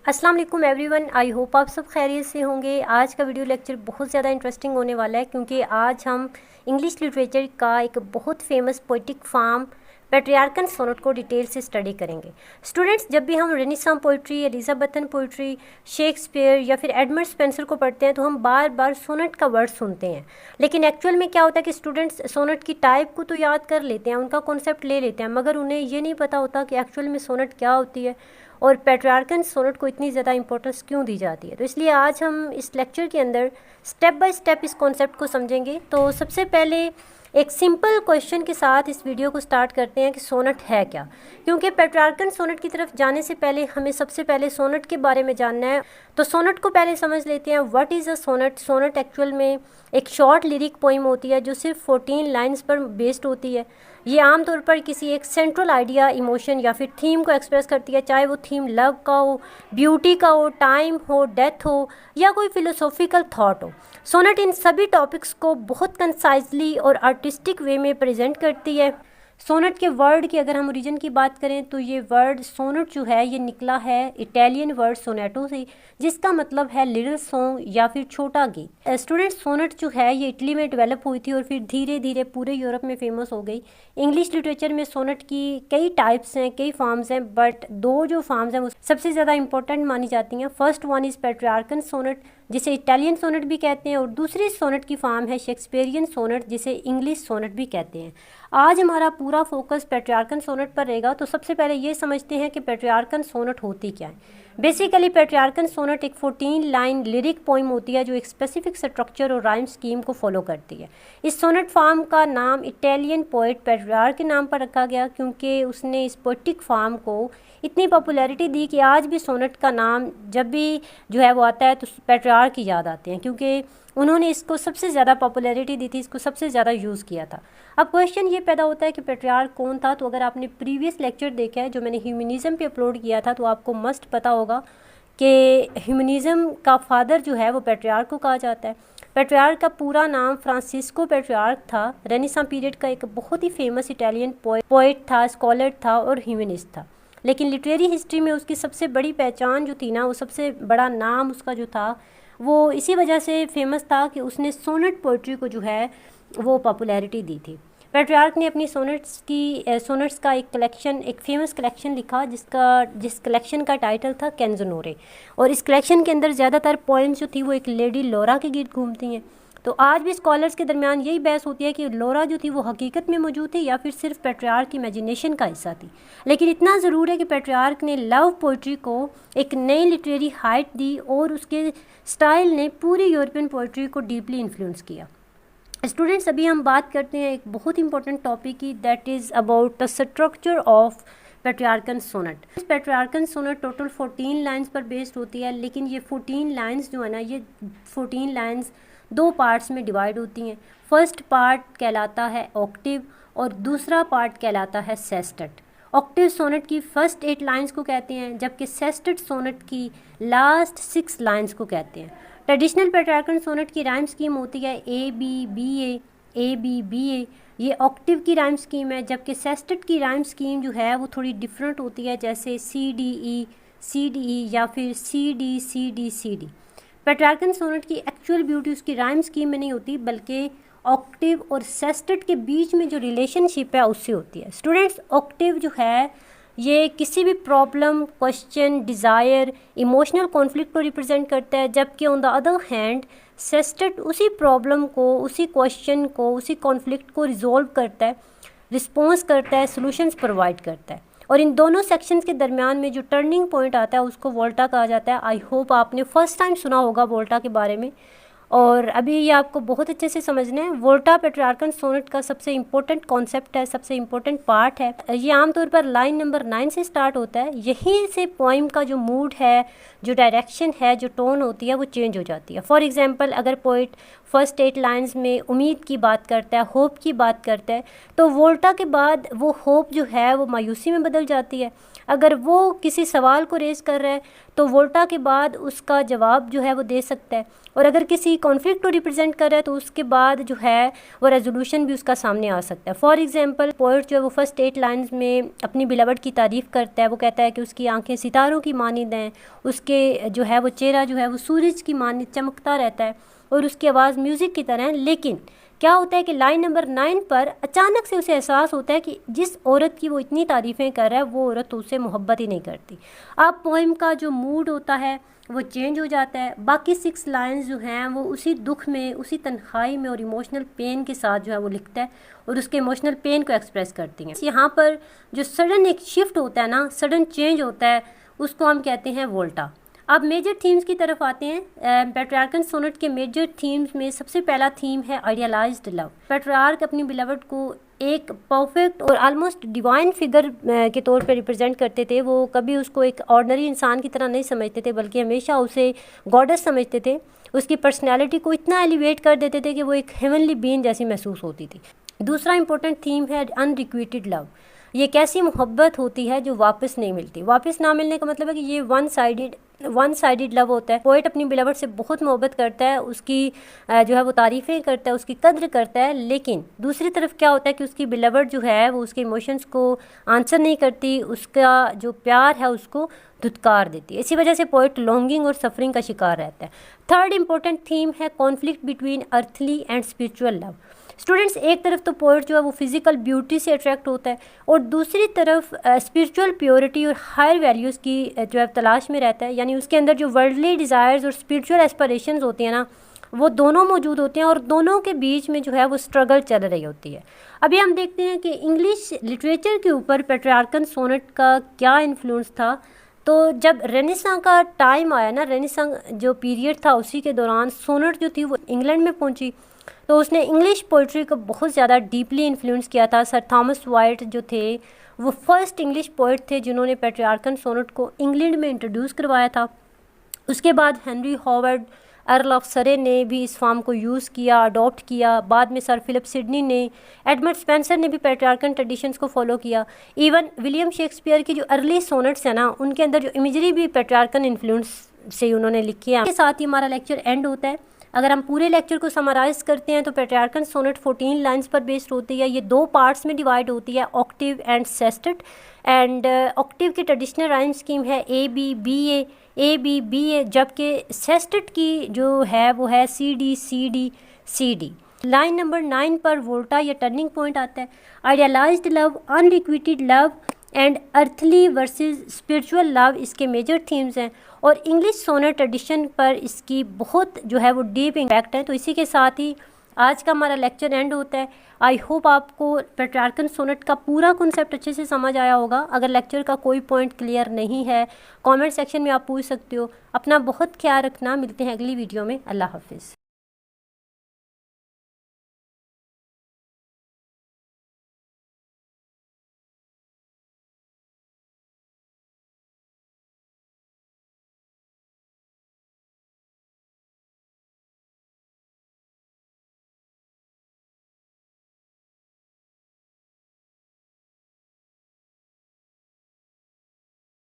अस्सलाम वालेकुम everyone, I hope आप सब खैरियत से होंगे। आज का वीडियो लेक्चर बहुत ज़्यादा इंटरेस्टिंग होने वाला है क्योंकि आज हम इंग्लिश लिटरेचर का एक बहुत फेमस पोइटिक फॉर्म पेट्रियार्कन सोनेट को डिटेल से स्टडी करेंगे। स्टूडेंट्स, जब भी हम renaissance poetry, Elizabethan poetry, Shakespeare या फिर एडमंड स्पेंसर को पढ़ते हैं तो हम बार बार सोनेट का वर्ड सुनते हैं, लेकिन एक्चुअल में क्या होता है कि स्टूडेंट्स सोनेट की टाइप को तो याद कर लेते हैं, उनका कॉन्सेप्ट ले लेते हैं, मगर उन्हें ये नहीं पता होता कि एक्चुअल में सोनेट क्या होती है और पेट्रियार्कन सोनेट को इतनी ज़्यादा इंपॉर्टेंस क्यों दी जाती है। तो इसलिए आज हम इस लेक्चर के अंदर स्टेप बाय स्टेप इस कॉन्सेप्ट को समझेंगे। तो सबसे पहले एक सिंपल क्वेश्चन के साथ इस वीडियो को स्टार्ट करते हैं कि सोनेट है क्या, क्योंकि पेट्रियार्कन सोनेट की तरफ जाने से पहले हमें सबसे पहले सोनेट के बारे में जानना है। तो सोनेट को पहले समझ लेते हैं, what is a sonnet. Sonnet actual में एक शॉर्ट लिरिक पोइम होती है जो सिर्फ 14 लाइन्स पर बेस्ड होती है। ये आमतौर पर किसी एक सेंट्रल आइडिया, इमोशन या फिर थीम को एक्सप्रेस करती है, चाहे वो थीम लव का हो, ब्यूटी का हो, टाइम हो, डेथ हो या कोई फिलोसॉफिकल थॉट हो। सोनेट इन सभी टॉपिक्स को बहुत कंसाइजली और आर्टिस्टिक वे में प्रेजेंट करती है। सोनेट के वर्ड की अगर हम ओरिजिन की बात करें तो ये वर्ड सोनेट जो है ये निकला है इटालियन वर्ड सोनेटो से, जिसका मतलब है लिटिल सॉन्ग या फिर छोटा गीत। स्टूडेंट, सोनेट जो है ये इटली में डेवलप हुई थी और फिर धीरे धीरे पूरे यूरोप में फेमस हो गई। इंग्लिश लिटरेचर में सोनेट की कई टाइप्स हैं, कई फॉर्म्स हैं, बट दो जो फॉर्म्स हैं वो सबसे ज़्यादा इंपॉर्टेंट मानी जाती हैं। फर्स्ट वन इज़ पेट्रियार्कन सोनेट, जिसे इटालियन सोनेट भी कहते हैं, और दूसरी सोनेट की फॉर्म है शेक्सपियरियन सोनेट, जिसे इंग्लिश सोनेट भी कहते हैं। आज हमारा पूरा फोकस पेट्रियार्कन सोनेट पर रहेगा। तो सबसे पहले ये समझते हैं कि पेट्रियार्कन सोनेट होती क्या है। बेसिकली पेट्रियार्कन सोनेट एक 14 लाइन लिरिक पोइम होती है जो एक स्पेसिफिक स्ट्रक्चर और राइम स्कीम को फॉलो करती है। इस सोनेट फॉर्म का नाम इटालियन पोइट पेट्रियार्क के नाम पर रखा गया क्योंकि उसने इस पोइटिक फॉर्म को इतनी पॉपुलैरिटी दी कि आज भी सोनेट का नाम जब भी जो है वो आता है तो पेट्रियार्क की याद आते हैं, क्योंकि उन्होंने इसको सबसे ज़्यादा पॉपुलैरिटी दी थी, इसको सबसे ज़्यादा यूज़ किया था। अब क्वेश्चन ये पैदा होता है कि पेट्रियार्क कौन था। तो अगर आपने प्रीवियस लेक्चर देखा है जो मैंने ह्यूमनिज़म पे अपलोड किया था तो आपको मस्ट पता होगा कि ह्यूमनिज़म का फादर जो है वो पेट्रियार्क को कहा जाता है। पेट्रियार्क का पूरा नाम फ्रांसिस्को पेट्रियार्क था। रेनेसां पीरियड का एक बहुत ही फेमस इटालियन पोइट था, स्कॉलर था और ह्यूमनिस्ट था। लेकिन लिटरेरी हिस्ट्री में उसकी सबसे बड़ी पहचान जो थी ना, वो सबसे बड़ा नाम उसका जो था वो इसी वजह से फेमस था कि उसने सोनेट पोइट्री को जो है वो पॉपुलैरिटी दी थी। पेट्रियार्क ने अपनी सोनेट्स का एक फेमस कलेक्शन लिखा जिस कलेक्शन का टाइटल था कैंज़ोनोरे, और इस कलेक्शन के अंदर ज़्यादातर पोएम्स जो थी वो एक लेडी लोरा के गीत घूमती हैं। तो आज भी स्कॉलर्स के दरमियान यही बहस होती है कि लोरा जो थी वो हकीकत में मौजूद थी या फिर सिर्फ पेट्रियार्क की इमेजिनेशन का हिस्सा थी। लेकिन इतना ज़रूर है कि पेट्रियार्क ने लव पोइट्री को एक नई लिटरेरी हाइट दी और उसके स्टाइल ने पूरी यूरोपियन पोइट्री को डीपली इन्फ्लुएंस किया। स्टूडेंट्स, अभी हम बात करते हैं एक बहुत इंपॉर्टेंट टॉपिक की, that is about the structure of Petrarchan sonnet. Petrarchan sonnet total 14 lines पर बेस्ड होती है, लेकिन ये 14 लाइन्स जो है ना, ये 14 लाइन्स दो पार्ट्स में डिवाइड होती हैं। फर्स्ट पार्ट कहलाता है ऑक्टिव और दूसरा पार्ट कहलाता है सेस्टेट। ऑक्टिव सोनेट की फर्स्ट 8 लाइन्स को कहते हैं, जबकि सेस्टेट सोनेट की लास्ट 6 लाइन्स को कहते हैं। ट्रेडिशनल पेट्रियार्कन सोनेट की राइम स्कीम होती है A B B A B B A, ये ऑक्टिव की राइम स्कीम है, जबकि सेस्टेट की राइम स्कीम जो है वो थोड़ी डिफरेंट होती है, जैसे सी डी ई या फिर C D C D C D. Petrarchan sonnet की एक्चुअल ब्यूटी उसकी राइम स्कीम में नहीं होती, बल्कि ऑक्टिव और सेस्टेट के बीच में जो रिलेशनशिप है उससे होती है। स्टूडेंट्स, ऑक्टिव जो है ये किसी भी problem, question, desire, emotional conflict को रिप्रेजेंट करता है, जबकि on the other hand sestet उसी प्रॉब्लम को, उसी क्वेश्चन को, उसी कॉन्फ्लिक्ट को रिजॉल्व करता है, रिस्पॉन्स करता है, सॉल्यूशंस प्रोवाइड करता है। और इन दोनों सेक्शंस के दरमियान में जो टर्निंग पॉइंट आता है उसको वोल्टा कहा जाता है। आई होप आपने फर्स्ट टाइम सुना होगा वोल्टा के बारे में, और अभी ये आपको बहुत अच्छे से समझना है। वोल्टा पेट्रियार्कन सोनेट का सबसे इंपॉर्टेंट कॉन्सेप्ट है, सबसे इंपॉर्टेंट पार्ट है। ये आमतौर पर लाइन नंबर 9 से स्टार्ट होता है। यहीं से पोइम का जो मूड है, जो डायरेक्शन है, जो टोन होती है वो चेंज हो जाती है। फॉर एग्जांपल, अगर पोइट फर्स्ट 8 लाइन्स में उम्मीद की बात करता है, होप की बात करता है, तो वोल्टा के बाद वो होप जो है वो मायूसी में बदल जाती है। अगर वो किसी सवाल को रेज़ कर रहा है तो वोल्टा के बाद उसका जवाब जो है वो दे सकता है, और अगर किसी कॉन्फ्लिक्ट को रिप्रेजेंट कर रहा है तो उसके बाद जो है वो रेजोल्यूशन भी उसका सामने आ सकता है। फॉर एग्जांपल पोएट जो है वो फर्स्ट 8 लाइन्स में अपनी बिलवड की तारीफ़ करता है। वो कहता है कि उसकी आंखें सितारों की मानिंद हैं, उसके जो है वो चेहरा जो है वो सूरज की मानिंद चमकता रहता है और उसकी आवाज़ म्यूज़िक की तरह है। लेकिन क्या होता है कि लाइन नंबर 9 पर अचानक से उसे एहसास होता है कि जिस औरत की वो इतनी तारीफ़ें कर रहा है वो औरत तो उससे मोहब्बत ही नहीं करती। अब पोइम का जो मूड होता है वो चेंज हो जाता है। बाकी 6 लाइन्स जो हैं वो उसी दुख में, उसी तन्हाई में और इमोशनल पेन के साथ जो है वो लिखता है और उसके इमोशनल पेन को एक्सप्रेस करती हैं। यहाँ पर जो सडन एक शिफ्ट होता है ना, सडन चेंज होता है, उसको हम कहते हैं वोल्टा। अब मेजर थीम्स की तरफ आते हैं। पेट्रियार्कन सोनेट के मेजर थीम्स में सबसे पहला थीम है आइडियलाइज्ड लव। पेट्रियार्क अपनी बिलवड को एक परफेक्ट और आलमोस्ट डिवाइन फिगर के तौर पर रिप्रेजेंट करते थे। वो कभी उसको एक ऑर्डिनरी इंसान की तरह नहीं समझते थे, बल्कि हमेशा उसे गॉडेस समझते थे। उसकी पर्सनैलिटी को इतना एलिवेट कर देते थे कि वो एक हेवनली बीइंग जैसी महसूस होती थी। दूसरा इंपॉर्टेंट थीम है अनरिक्विटेड लव। ये कैसी मोहब्बत होती है जो वापस नहीं मिलती। वापस ना मिलने का मतलब है कि ये वन साइडेड लव होता है। पोएट अपनी बिलवड से बहुत मोहब्बत करता है, उसकी जो है वो तारीफ़ें करता है, उसकी कद्र करता है, लेकिन दूसरी तरफ क्या होता है कि उसकी बिलवड जो है वो उसके इमोशंस को आंसर नहीं करती, उसका जो प्यार है उसको धुतकार देती है। इसी वजह से पोएट लॉन्गिंग और सफरिंग का शिकार रहता है। थर्ड इंपॉर्टेंट थीम है conflict between earthly and spiritual love. Students, एक तरफ तो पोएट जो है वो फिजिकल ब्यूटी से अट्रैक्ट होता है और दूसरी तरफ स्पिरिचुअल प्योरिटी और हायर वैल्यूज़ की जो है तलाश में रहता है। यानी उसके अंदर जो वर्ल्डली डिज़ायर्स और स्पिरिचुअल एस्पिरेशंस होती हैं ना, वो दोनों मौजूद होते हैं और दोनों के बीच में जो है वो स्ट्रगल चल रही होती है। अभी हम देखते हैं कि इंग्लिश लिटरेचर के ऊपर पेट्रियार्कन सोनेट का क्या इन्फ्लुएंस था। तो जब रेनेसां का टाइम आया ना, रेनेसां जो पीरियड था उसी के दौरान सोनेट जो थी वो इंग्लैंड में पहुंची, तो उसने इंग्लिश पोइट्री को बहुत ज़्यादा डीपली इन्फ्लुएंस किया था। सर थॉमस वाइट जो थे वो फर्स्ट इंग्लिश पोइट थे जिन्होंने पेट्रियार्कन सोनेट को इंग्लैंड में इंट्रोड्यूस करवाया था। उसके बाद हेनरी हॉवर्ड अर्ल ऑफ सरे ने भी इस फॉर्म को यूज़ किया, अडॉप्ट किया। बाद में सर फिलिप सिडनी ने, एडमंड स्पेंसर ने भी पेट्रियार्कन ट्रेडिशंस को फॉलो किया। इवन विलियम शेक्सपियर की जो अर्ली सोनेट्स हैं ना, उनके अंदर जो इमेजरी भी पेट्रियार्कन इन्फ्लुएंस से उन्होंने लिखी है। इसके साथ ही हमारा लेक्चर एंड होता है। अगर हम पूरे लेक्चर को समराइज़ करते हैं तो पेट्रियार्कन सोनेट 14 लाइंस पर बेस्ड होती है। ये 2 पार्ट्स में डिवाइड होती है, octave and sestet. And octave की ट्रेडिशनल राइम स्कीम है A-B-B-A, जबकि सेस्टेट की जो है वो है C-D-C-D-C-D। लाइन नंबर 9 पर वोल्टा या टर्निंग पॉइंट आता है। Idealised love, unrequited love and earthly versus spiritual love इसके मेजर थीम्स हैं और इंग्लिश सोनेट ट्रेडिशन पर इसकी बहुत जो है वो डीप इम्पैक्ट है। तो इसी के साथ ही आज का हमारा लेक्चर एंड होता है। आई होप आपको पेट्रियार्कन सोनेट का पूरा कॉन्सेप्ट अच्छे से समझ आया होगा। अगर लेक्चर का कोई पॉइंट क्लियर नहीं है, कमेंट सेक्शन में आप पूछ सकते हो। अपना बहुत ख्याल रखना, मिलते हैं अगली वीडियो में। अल्लाह हाफिज़।